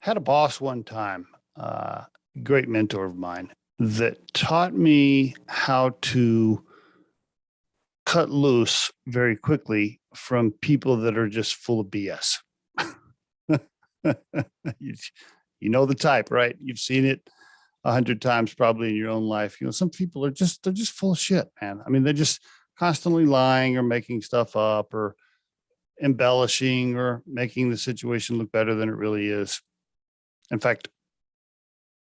Had a boss one time, great mentor of mine, that taught me how to cut loose very quickly from people that are just full of BS. you, you know the type, right? You've seen it 100 times probably in your own life. Some people they're just full of shit, man. I mean, they're just constantly lying or making stuff up or embellishing or making the situation look better than it really is. In fact,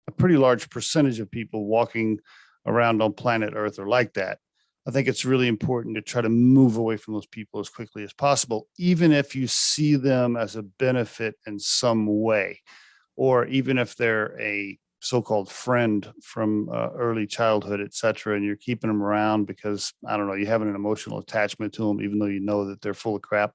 a pretty large percentage of people walking around on planet Earth are like that. I think it's really important to try to move away from those people as quickly as possible, even if you see them as a benefit in some way, or even if they're a so-called friend from early childhood, et cetera, and you're keeping them around because, I don't know, you have an emotional attachment to them, even though you know that they're full of crap.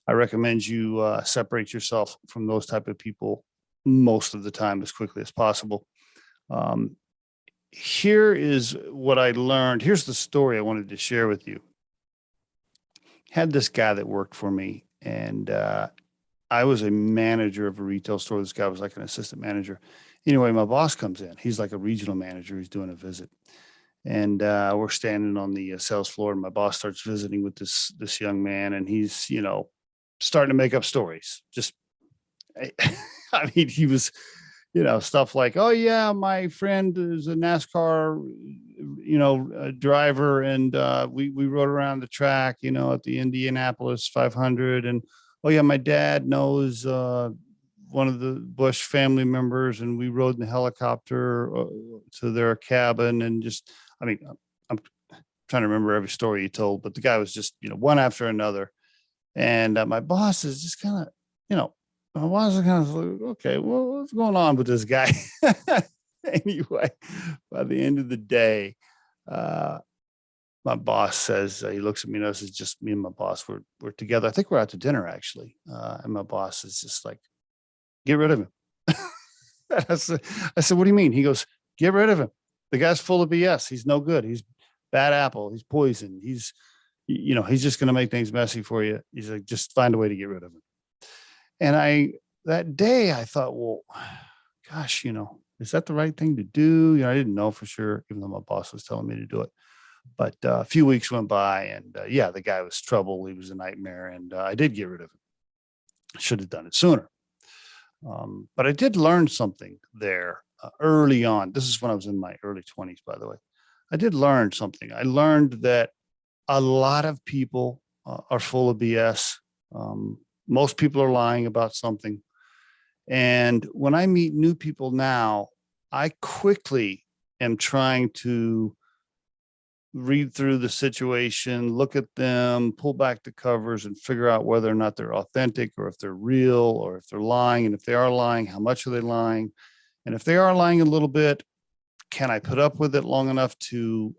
I recommend you separate yourself from those type of people most of the time as quickly as possible. Here is what I learned. Here's the story I wanted to share with you. Had this guy that worked for me, and I was a manager of a retail store. This guy was like an assistant manager. Anyway, my boss comes in. He's like a regional manager. He's doing a visit. And we're standing on the sales floor, and my boss starts visiting with this young man, and he's, starting to make up stories. Just, I mean, he was, stuff like, oh yeah, my friend is a NASCAR, driver, and we rode around the track, at the Indianapolis 500, and oh yeah, my dad knows one of the Bush family members, and we rode in the helicopter to their cabin, and just, I mean, I'm trying to remember every story he told, but the guy was just, one after another, and my boss is just kind of, my boss is kind of like, okay, well, what's going on with this guy? Anyway, by the end of the day, my boss says, he looks at me and says, just me and my boss, we're together. I think we're out to dinner actually. And my boss is just like, get rid of him. I said, what do you mean? He goes, get rid of him. The guy's full of BS. He's no good. He's bad apple. He's poison. He's just going to make things messy for you. He's like, just find a way to get rid of him. And that day I thought, well, gosh, is that the right thing to do? I didn't know for sure, even though my boss was telling me to do it. But a few weeks went by, and the guy was trouble. He was a nightmare, and I did get rid of him. I should have done it sooner. But I did learn something there early on. This is when I was in my early 20s, by the way. I did learn something. I learned that a lot of people are full of BS. Most people are lying about something. And when I meet new people now, I quickly am trying to read through the situation, look at them, pull back the covers, and figure out whether or not they're authentic, or if they're real, or if they're lying. And if they are lying, how much are they lying? And if they are lying a little bit, can I put up with it long enough to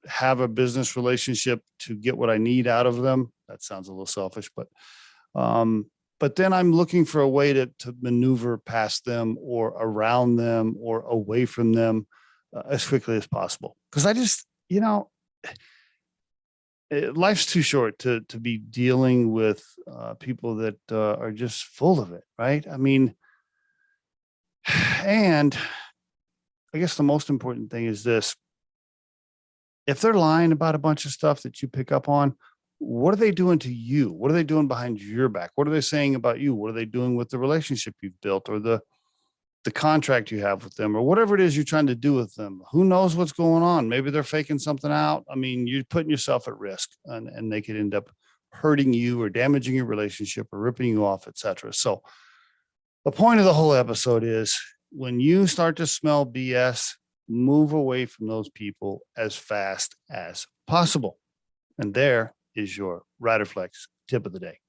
have a business relationship to get what I need out of them? That sounds a little selfish, but then I'm looking for a way to maneuver past them or around them or away from them as quickly as possible. Because I just, life's too short to be dealing with people that are just full of it, right? I mean, and I guess the most important thing is this. If they're lying about a bunch of stuff that you pick up on, what are they doing to you? What are they doing behind your back? What are they saying about you? What are they doing with the relationship you've built, or the contract you have with them, or whatever it is you're trying to do with them? Who knows what's going on? Maybe they're faking something out. I mean, you're putting yourself at risk, and they could end up hurting you or damaging your relationship or ripping you off, et cetera. So the point of the whole episode is, when you start to smell BS, move away from those people as fast as possible. And there is your Riderflex tip of the day.